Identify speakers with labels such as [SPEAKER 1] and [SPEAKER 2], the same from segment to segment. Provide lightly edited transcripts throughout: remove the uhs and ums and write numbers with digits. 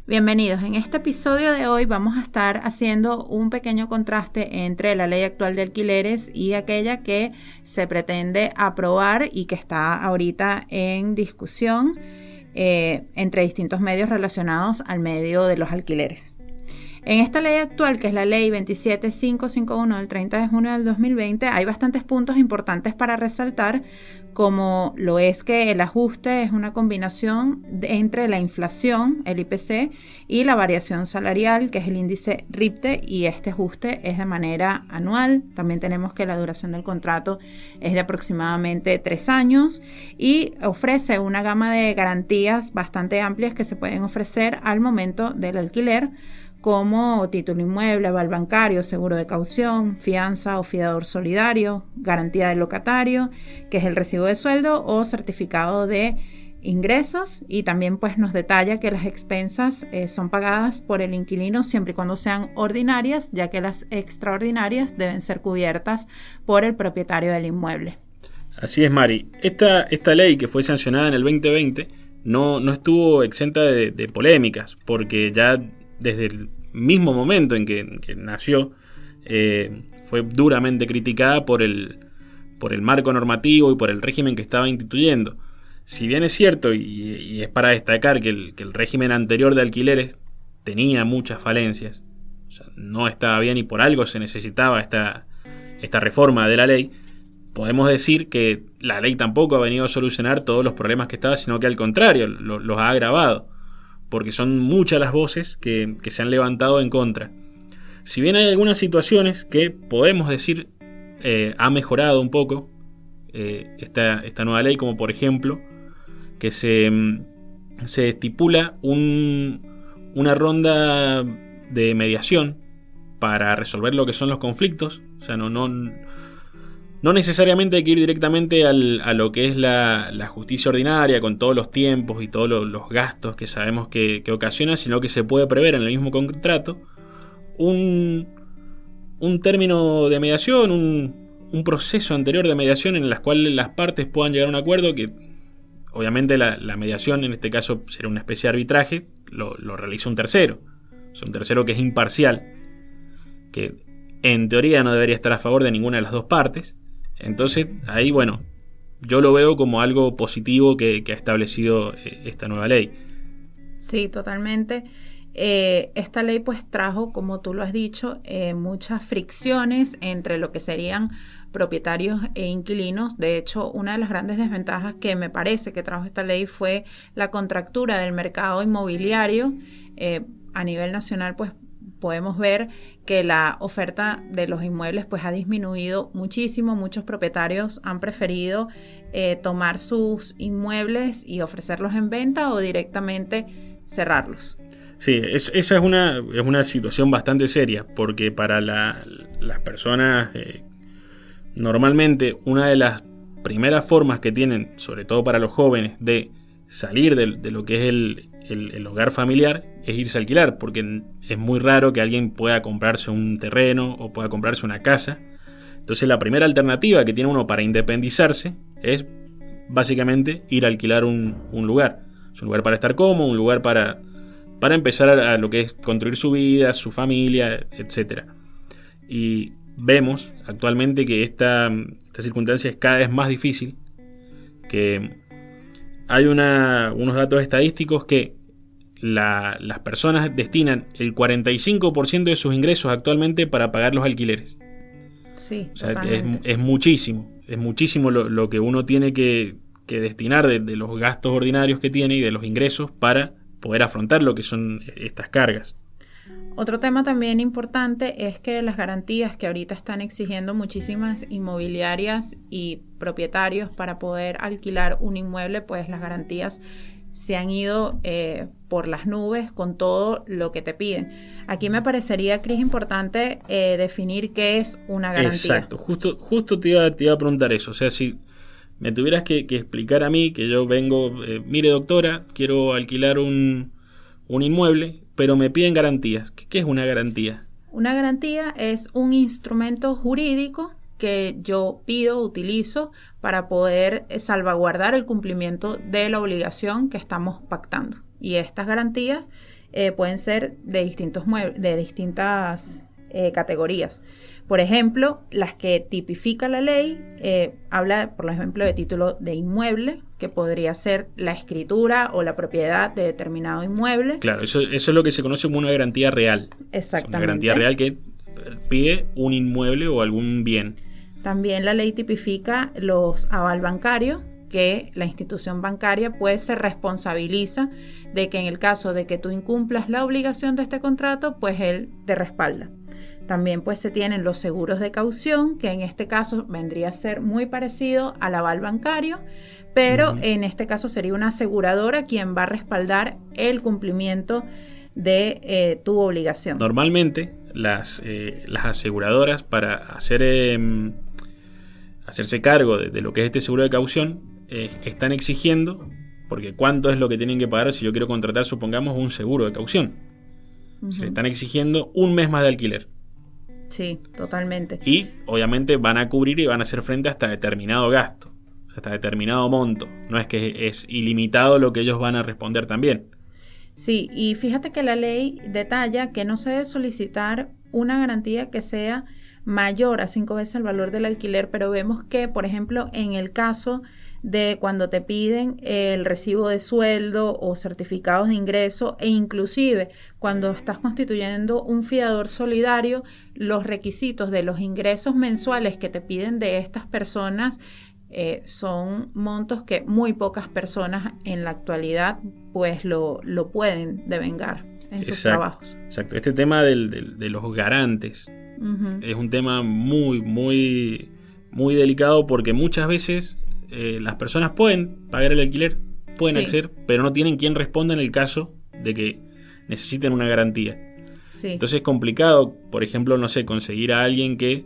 [SPEAKER 1] Bienvenidos. En este episodio de hoy vamos a estar haciendo un pequeño contraste entre la ley actual de alquileres y aquella que se pretende aprobar y que está ahorita en discusión entre distintos medios relacionados al medio de los alquileres. En esta ley actual, que es la ley 27551 del 30 de junio del 2020, hay bastantes puntos importantes para resaltar, como lo es que el ajuste es una combinación entre la inflación, el IPC, y la variación salarial, que es el índice RIPTE, y este ajuste es de manera anual. También tenemos que la duración del contrato es de aproximadamente 3 años y ofrece una gama de garantías bastante amplias que se pueden ofrecer al momento del alquiler, como título inmueble, aval bancario, seguro de caución, fianza o fiador solidario, garantía del locatario, que es el recibo de sueldo, o certificado de ingresos. Y también pues nos detalla que las expensas son pagadas por el inquilino siempre y cuando sean ordinarias, ya que las extraordinarias deben ser cubiertas por el propietario del inmueble.
[SPEAKER 2] Así es, Mari. Esta ley, que fue sancionada en el 2020, no estuvo exenta de polémicas, porque ya desde el mismo momento en que nació, fue duramente criticada por el marco normativo y por el régimen que estaba instituyendo. Si bien es cierto, y es para destacar que el régimen anterior de alquileres tenía muchas falencias, o sea, no estaba bien y por algo se necesitaba esta reforma de la ley, podemos decir que la ley tampoco ha venido a solucionar todos los problemas que estaba, sino que al contrario, los ha agravado, porque son muchas las voces que se han levantado en contra. Si bien hay algunas situaciones que podemos decir ha mejorado un poco esta nueva ley, como por ejemplo que se estipula una ronda de mediación para resolver lo que son los conflictos. O sea, no necesariamente hay que ir directamente a lo que es la justicia ordinaria, con todos los tiempos y todos los gastos que sabemos que ocasiona, sino que se puede prever en el mismo contrato un término de mediación, un proceso anterior de mediación en el cual las partes puedan llegar a un acuerdo, que obviamente la mediación en este caso será una especie de arbitraje, lo realiza un tercero, o sea, un tercero que es imparcial, que en teoría no debería estar a favor de ninguna de las dos partes. Entonces ahí, bueno, yo lo veo como algo positivo que ha establecido esta nueva ley.
[SPEAKER 1] Sí, totalmente. Esta ley pues trajo, como tú lo has dicho, muchas fricciones entre lo que serían propietarios e inquilinos. De hecho, una de las grandes desventajas que me parece que trajo esta ley fue la contractura del mercado inmobiliario. A nivel nacional pues podemos ver que la oferta de los inmuebles pues ha disminuido muchísimo. Muchos propietarios han preferido tomar sus inmuebles y ofrecerlos en venta o directamente cerrarlos.
[SPEAKER 2] Sí, esa es una situación bastante seria, porque para las personas, normalmente una de las primeras formas que tienen, sobre todo para los jóvenes, de salir de lo que es el hogar familiar es irse a alquilar, porque es muy raro que alguien pueda comprarse un terreno o pueda comprarse una casa. Entonces la primera alternativa que tiene uno para independizarse es básicamente ir a alquilar un lugar. Es un lugar para estar cómodo, un lugar para empezar a lo que es construir su vida, su familia, etc. Y vemos actualmente que esta circunstancia es cada vez más difícil, que hay unos datos estadísticos que las personas destinan el 45% de sus ingresos actualmente para pagar los alquileres.
[SPEAKER 1] Sí,
[SPEAKER 2] o sea,
[SPEAKER 1] totalmente.
[SPEAKER 2] es muchísimo lo que uno tiene que destinar de los gastos ordinarios que tiene y de los ingresos para poder afrontar lo que son estas cargas.
[SPEAKER 1] Otro tema también importante es que las garantías que ahorita están exigiendo muchísimas inmobiliarias y propietarios para poder alquilar un inmueble, pues las garantías se han ido por las nubes con todo lo que te piden. Aquí me parecería, Cris, importante definir qué es una garantía.
[SPEAKER 2] Exacto, justo te iba a preguntar eso. O sea, si me tuvieras que explicar a mí, que yo vengo, mire doctora, quiero alquilar un inmueble, pero me piden garantías. ¿Qué es una garantía?
[SPEAKER 1] Una garantía es un instrumento jurídico que yo pido, utilizo para poder salvaguardar el cumplimiento de la obligación que estamos pactando. Y estas garantías pueden ser de distintas categorías. Por ejemplo, las que tipifica la ley, habla, por ejemplo, de título de inmueble, que podría ser la escritura o la propiedad de determinado inmueble.
[SPEAKER 2] Claro, eso es lo que se conoce como una garantía real.
[SPEAKER 1] Exactamente.
[SPEAKER 2] Una garantía real que pide un inmueble o algún bien.
[SPEAKER 1] También la ley tipifica los aval bancarios, que la institución bancaria pues se responsabiliza de que en el caso de que tú incumplas la obligación de este contrato, pues él te respalda. También pues se tienen los seguros de caución, que en este caso vendría a ser muy parecido al aval bancario, pero en este caso sería una aseguradora quien va a respaldar el cumplimiento de tu obligación.
[SPEAKER 2] Normalmente las aseguradoras, para hacerse cargo de lo que es este seguro de caución, están exigiendo, porque cuánto es lo que tienen que pagar si yo quiero contratar, supongamos, un seguro de caución. Se le están exigiendo un mes más de alquiler.
[SPEAKER 1] Sí, totalmente.
[SPEAKER 2] Y obviamente van a cubrir y van a hacer frente hasta determinado gasto, hasta determinado monto. No es que es ilimitado lo que ellos van a responder también.
[SPEAKER 1] Sí, y fíjate que la ley detalla que no se debe solicitar una garantía que sea mayor a 5 veces el valor del alquiler, pero vemos que, por ejemplo, en el caso de cuando te piden el recibo de sueldo o certificados de ingreso, e inclusive cuando estás constituyendo un fiador solidario, los requisitos de los ingresos mensuales que te piden de estas personas son montos que muy pocas personas en la actualidad pues lo pueden devengar en sus trabajos.
[SPEAKER 2] Exacto. Este tema de los garantes es un tema muy, muy, muy delicado, porque muchas veces las personas pueden pagar el alquiler, pueden acceder, pero no tienen quien responda en el caso de que necesiten una garantía. Sí. Entonces es complicado, por ejemplo, no sé, conseguir a alguien que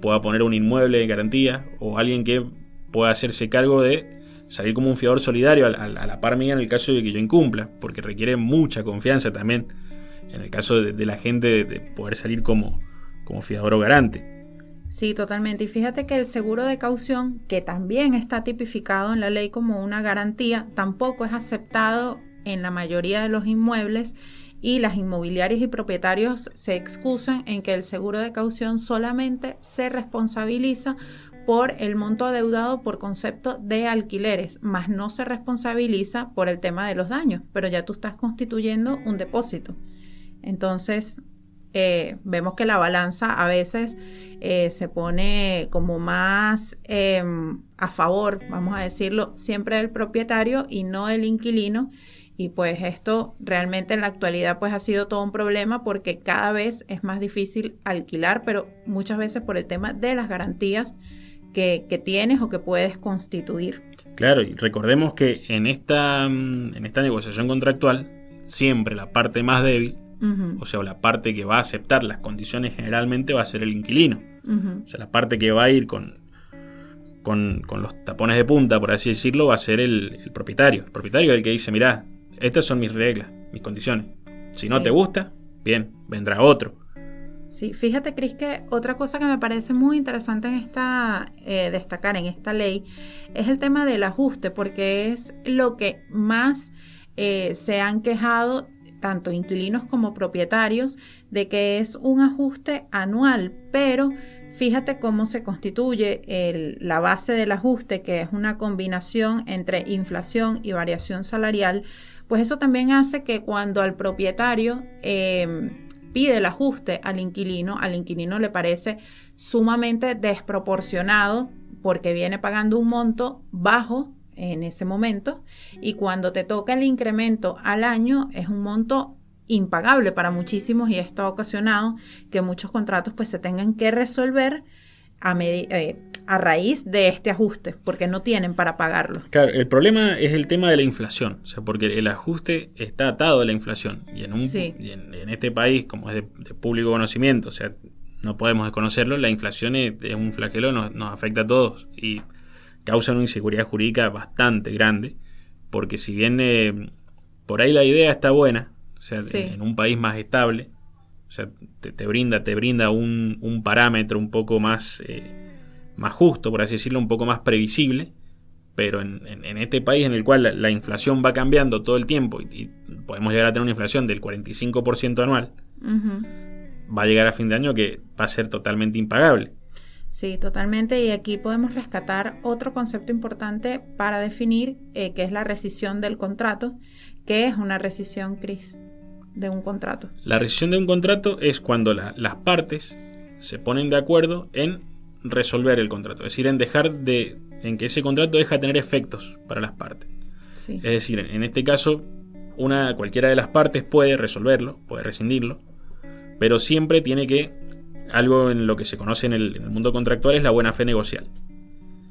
[SPEAKER 2] pueda poner un inmueble de garantía, o alguien que pueda hacerse cargo de salir como un fiador solidario a la par mía en el caso de que yo incumpla, porque requiere mucha confianza también en el caso de la gente de poder salir como fiador o garante.
[SPEAKER 1] Sí, totalmente. Y fíjate que el seguro de caución, que también está tipificado en la ley como una garantía, tampoco es aceptado en la mayoría de los inmuebles, y las inmobiliarias y propietarios se excusan en que el seguro de caución solamente se responsabiliza por el monto adeudado por concepto de alquileres, más no se responsabiliza por el tema de los daños, pero ya tú estás constituyendo un depósito. Entonces, vemos que la balanza a veces se pone como más a favor, vamos a decirlo, siempre del propietario y no del inquilino. Y pues esto realmente en la actualidad pues ha sido todo un problema, porque cada vez es más difícil alquilar, pero muchas veces por el tema de las garantías que tienes o que puedes constituir.
[SPEAKER 2] Claro, y recordemos que en esta negociación contractual, siempre la parte más débil, o sea, la parte que va a aceptar las condiciones generalmente, va a ser el inquilino. O sea, la parte que va a ir con los tapones de punta, por así decirlo, va a ser el propietario. El propietario es el que dice, mirá, estas son mis reglas, mis condiciones. Si no te gusta, bien, vendrá otro.
[SPEAKER 1] Sí, fíjate, Cris, que otra cosa que me parece muy interesante en destacar en esta ley es el tema del ajuste, porque es lo que más se han quejado tanto inquilinos como propietarios, de que es un ajuste anual, pero fíjate cómo se constituye la base del ajuste, que es una combinación entre inflación y variación salarial. Pues eso también hace que cuando al propietario pide el ajuste al inquilino le parece sumamente desproporcionado, porque viene pagando un monto bajo en ese momento, y cuando te toca el incremento al año es un monto impagable para muchísimos, y esto ha ocasionado que muchos contratos pues se tengan que resolver a raíz de este ajuste, porque no tienen para pagarlo.
[SPEAKER 2] Claro, el problema es el tema de la inflación, o sea, porque el ajuste está atado a la inflación, y en este país, como es de público conocimiento, o sea, no podemos desconocerlo, la inflación es un flagelo, nos afecta a todos y causa una inseguridad jurídica bastante grande, porque si bien por ahí la idea está buena, o sea, en un país más estable, o sea, te brinda un parámetro un poco más más justo, por así decirlo, un poco más previsible. Pero en este país en el cual la inflación va cambiando todo el tiempo y podemos llegar a tener una inflación del 45% anual, va a llegar a fin de año que va a ser totalmente impagable.
[SPEAKER 1] Sí, totalmente. Y aquí podemos rescatar otro concepto importante para definir que es la rescisión del contrato. ¿Qué es una rescisión, Cris, de un contrato?
[SPEAKER 2] La rescisión de un contrato es cuando las partes se ponen de acuerdo en resolver el contrato, es decir, en que ese contrato deja de tener efectos para las partes.
[SPEAKER 1] Sí.
[SPEAKER 2] Es decir, en este caso, cualquiera de las partes puede resolverlo, puede rescindirlo, pero siempre tiene que, algo en lo que se conoce en el mundo contractual es la buena fe negocial.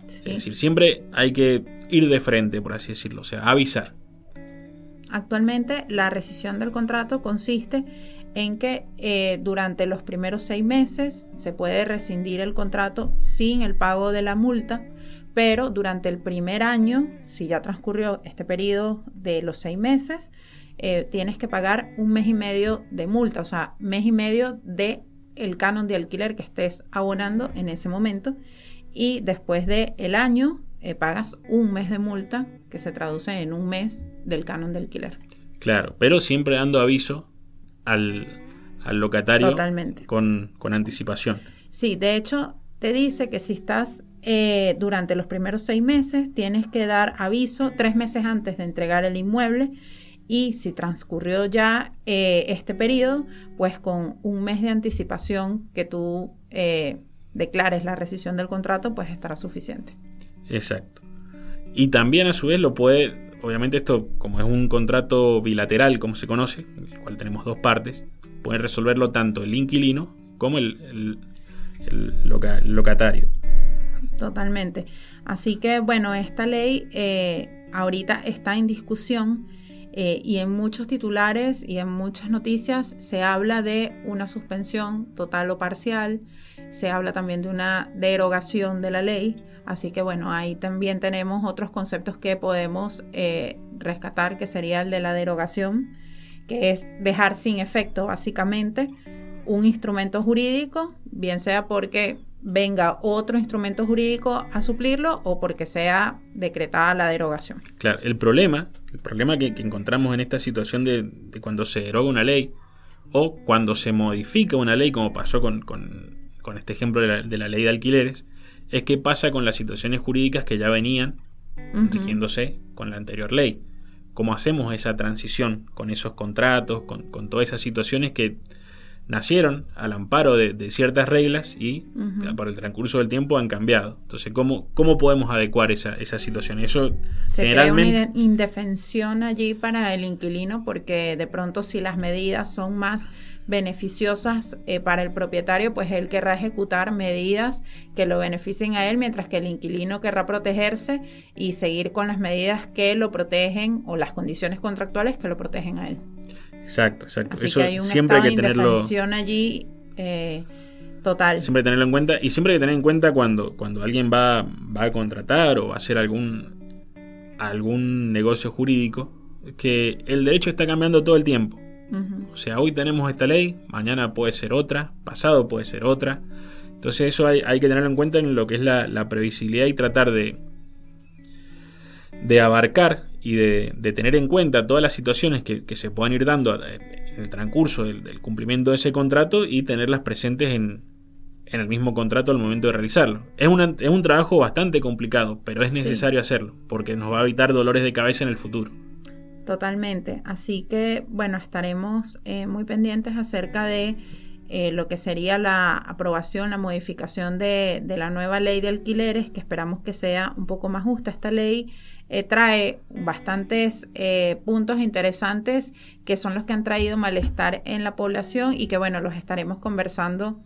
[SPEAKER 2] Sí. Es decir, siempre hay que ir de frente, por así decirlo, o sea, avisar.
[SPEAKER 1] Actualmente la rescisión del contrato consiste en que durante los primeros 6 meses se puede rescindir el contrato sin el pago de la multa, pero durante el primer año, si ya transcurrió este periodo de los 6 meses, tienes que pagar 1 mes y medio de multa, o sea, 1 mes y medio de el canon de alquiler que estés abonando en ese momento, y después del año pagas 1 mes de multa que se traduce en 1 mes del canon de alquiler.
[SPEAKER 2] Claro, pero siempre dando aviso al locatario.
[SPEAKER 1] Totalmente.
[SPEAKER 2] Con anticipación.
[SPEAKER 1] Sí, de hecho te dice que si estás durante los primeros 6 meses tienes que dar aviso 3 meses antes de entregar el inmueble, y si transcurrió ya este periodo, pues con 1 mes de anticipación que tú declares la rescisión del contrato, pues estará suficiente.
[SPEAKER 2] Exacto. Y también a su vez obviamente esto, como es un contrato bilateral, como se conoce, en el cual tenemos 2 partes, puede resolverlo tanto el inquilino como el locatario.
[SPEAKER 1] Totalmente. Así que bueno, esta ley ahorita está en discusión y en muchos titulares y en muchas noticias se habla de una suspensión total o parcial, se habla también de una derogación de la ley. Así que bueno, ahí también tenemos otros conceptos que podemos rescatar, que sería el de la derogación, que es dejar sin efecto básicamente un instrumento jurídico, bien sea porque venga otro instrumento jurídico a suplirlo o porque sea decretada la derogación.
[SPEAKER 2] Claro, el problema que encontramos en esta situación de cuando se deroga una ley o cuando se modifica una ley, como pasó con este ejemplo de la ley de alquileres, es qué pasa con las situaciones jurídicas que ya venían rigiéndose con la anterior ley. ¿Cómo hacemos esa transición con esos contratos, con todas esas situaciones que nacieron al amparo de ciertas reglas y por el transcurso del tiempo han cambiado? Entonces, ¿cómo podemos adecuar esa situación? Eso
[SPEAKER 1] se
[SPEAKER 2] generalmente
[SPEAKER 1] crea una indefensión allí para el inquilino, porque de pronto si las medidas son más beneficiosas para el propietario, pues él querrá ejecutar medidas que lo beneficien a él, mientras que el inquilino querrá protegerse y seguir con las medidas que lo protegen o las condiciones contractuales que lo protegen a él.
[SPEAKER 2] Exacto.
[SPEAKER 1] Así
[SPEAKER 2] Eso
[SPEAKER 1] que hay un
[SPEAKER 2] siempre hay que tenerlo.
[SPEAKER 1] Indefensión allí total.
[SPEAKER 2] Siempre tenerlo en cuenta, y siempre hay que tener en cuenta cuando alguien va a contratar o va a hacer algún negocio jurídico, que el derecho está cambiando todo el tiempo. O sea, hoy tenemos esta ley, mañana puede ser otra, pasado puede ser otra. Entonces eso hay que tenerlo en cuenta en lo que es la previsibilidad y tratar de abarcar y de tener en cuenta todas las situaciones que se puedan ir dando en el transcurso del cumplimiento de ese contrato y tenerlas presentes en el mismo contrato al momento de realizarlo. Es un trabajo bastante complicado, pero es necesario hacerlo porque nos va a evitar dolores de cabeza en el futuro.
[SPEAKER 1] Totalmente. Así que bueno, estaremos muy pendientes acerca de lo que sería la aprobación, la modificación de la nueva ley de alquileres, que esperamos que sea un poco más justa. Esta ley trae bastantes puntos interesantes que son los que han traído malestar en la población y que bueno, los estaremos conversando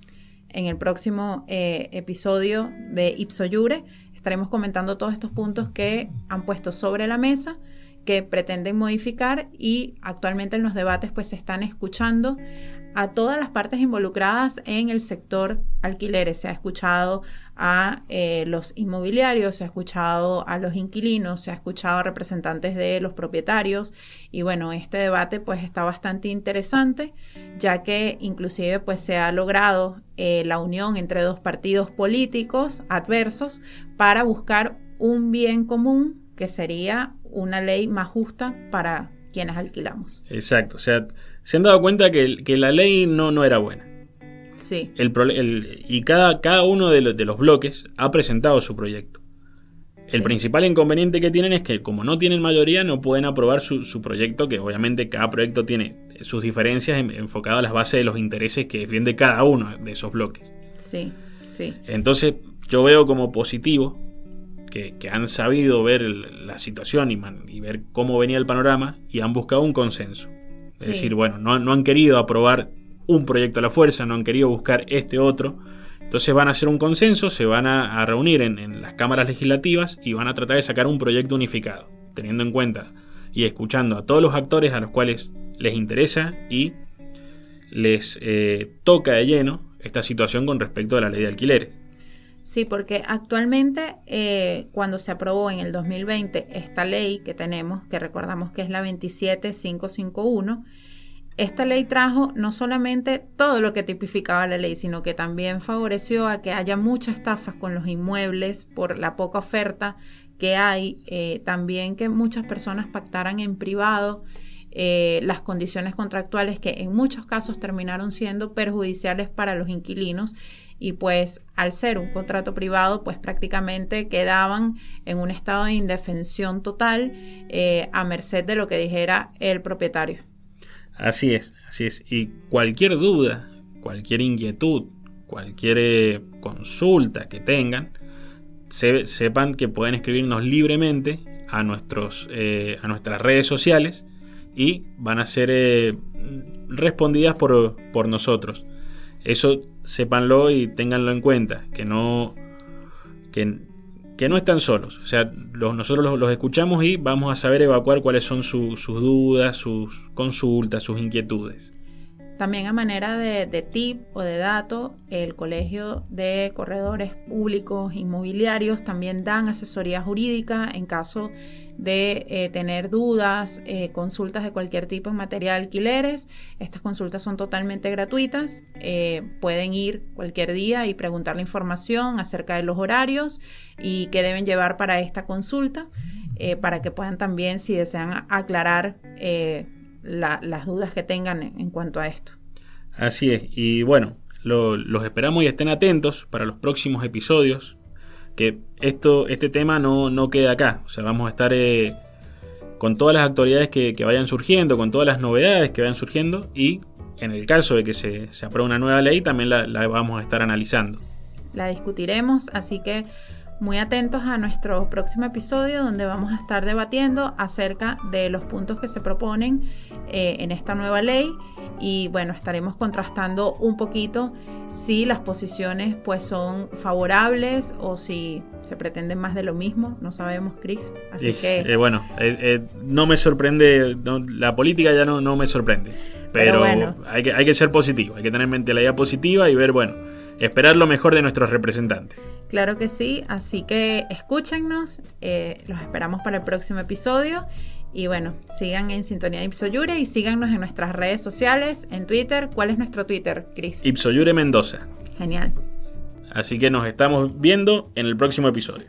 [SPEAKER 1] en el próximo episodio de Ipso Iure. Estaremos comentando todos estos puntos que han puesto sobre la mesa, que pretenden modificar, y actualmente en los debates pues se están escuchando a todas las partes involucradas en el sector alquileres. Se ha escuchado a los inmobiliarios, se ha escuchado a los inquilinos, se ha escuchado a representantes de los propietarios, y bueno, este debate pues está bastante interesante, ya que inclusive pues se ha logrado la unión entre dos partidos políticos adversos para buscar un bien común, que sería una ley más justa para quienes alquilamos.
[SPEAKER 2] Exacto, o sea, se han dado cuenta que la ley no era buena.
[SPEAKER 1] Sí.
[SPEAKER 2] Y cada uno de los bloques ha presentado su proyecto. El principal inconveniente que tienen es que, como no tienen mayoría, no pueden aprobar su proyecto, que obviamente cada proyecto tiene sus diferencias enfocadas a las bases de los intereses que defiende cada uno de esos bloques.
[SPEAKER 1] Sí, sí.
[SPEAKER 2] Entonces, yo veo como positivo que han sabido ver la situación y ver cómo venía el panorama, y han buscado un consenso. Es decir, bueno, no han querido aprobar un proyecto a la fuerza, no han querido buscar este otro. Entonces van a hacer un consenso, se van a reunir en las cámaras legislativas y van a tratar de sacar un proyecto unificado, teniendo en cuenta y escuchando a todos los actores a los cuales les interesa y les toca de lleno esta situación con respecto a la ley de alquileres.
[SPEAKER 1] Sí, porque actualmente cuando se aprobó en el 2020 esta ley que tenemos, que recordamos que es la 27551, esta ley trajo no solamente todo lo que tipificaba la ley, sino que también favoreció a que haya muchas estafas con los inmuebles por la poca oferta que hay, también que muchas personas pactaran en privado las condiciones contractuales que en muchos casos terminaron siendo perjudiciales para los inquilinos, y pues al ser un contrato privado pues prácticamente quedaban en un estado de indefensión total a merced de lo que dijera el propietario.
[SPEAKER 2] Así es. Y cualquier duda, cualquier inquietud, cualquier consulta que tengan, sepan que pueden escribirnos libremente a nuestras redes sociales y van a ser respondidas por nosotros. Eso sépanlo y ténganlo en cuenta, que no están solos. O sea, nosotros los escuchamos y vamos a saber evacuar cuáles son sus dudas, sus consultas, sus inquietudes.
[SPEAKER 1] También a manera de tip o de dato, el Colegio de Corredores Públicos Inmobiliarios también dan asesoría jurídica en caso de tener dudas, consultas de cualquier tipo en materia de alquileres. Estas consultas son totalmente gratuitas. Pueden ir cualquier día y preguntar la información acerca de los horarios y qué deben llevar para esta consulta, para que puedan también, si desean, aclarar las dudas que tengan en cuanto a esto. Así es,
[SPEAKER 2] y bueno, los esperamos y estén atentos para los próximos episodios, que este tema no queda acá. O sea, vamos a estar con todas las actualidades que vayan surgiendo, con todas las novedades que vayan surgiendo, y en el caso de que se apruebe una nueva ley también la vamos a estar analizando.
[SPEAKER 1] La discutiremos, así que muy atentos a nuestro próximo episodio, donde vamos a estar debatiendo acerca de los puntos que se proponen en esta nueva ley, y bueno, estaremos contrastando un poquito si las posiciones pues son favorables o si se pretende más de lo mismo. No sabemos, Chris, así que
[SPEAKER 2] no me sorprende, la política ya no me sorprende, pero bueno, hay que ser positivo, hay que tener mentalidad positiva y ver, esperar lo mejor de nuestros representantes.
[SPEAKER 1] Claro que sí, así que escúchennos, los esperamos para el próximo episodio, y bueno, sigan en sintonía de Ipsoyure y síganos en nuestras redes sociales, en Twitter. ¿Cuál es nuestro Twitter, Chris?
[SPEAKER 2] Ipsoyure Mendoza.
[SPEAKER 1] Genial.
[SPEAKER 2] Así que nos estamos viendo en el próximo episodio.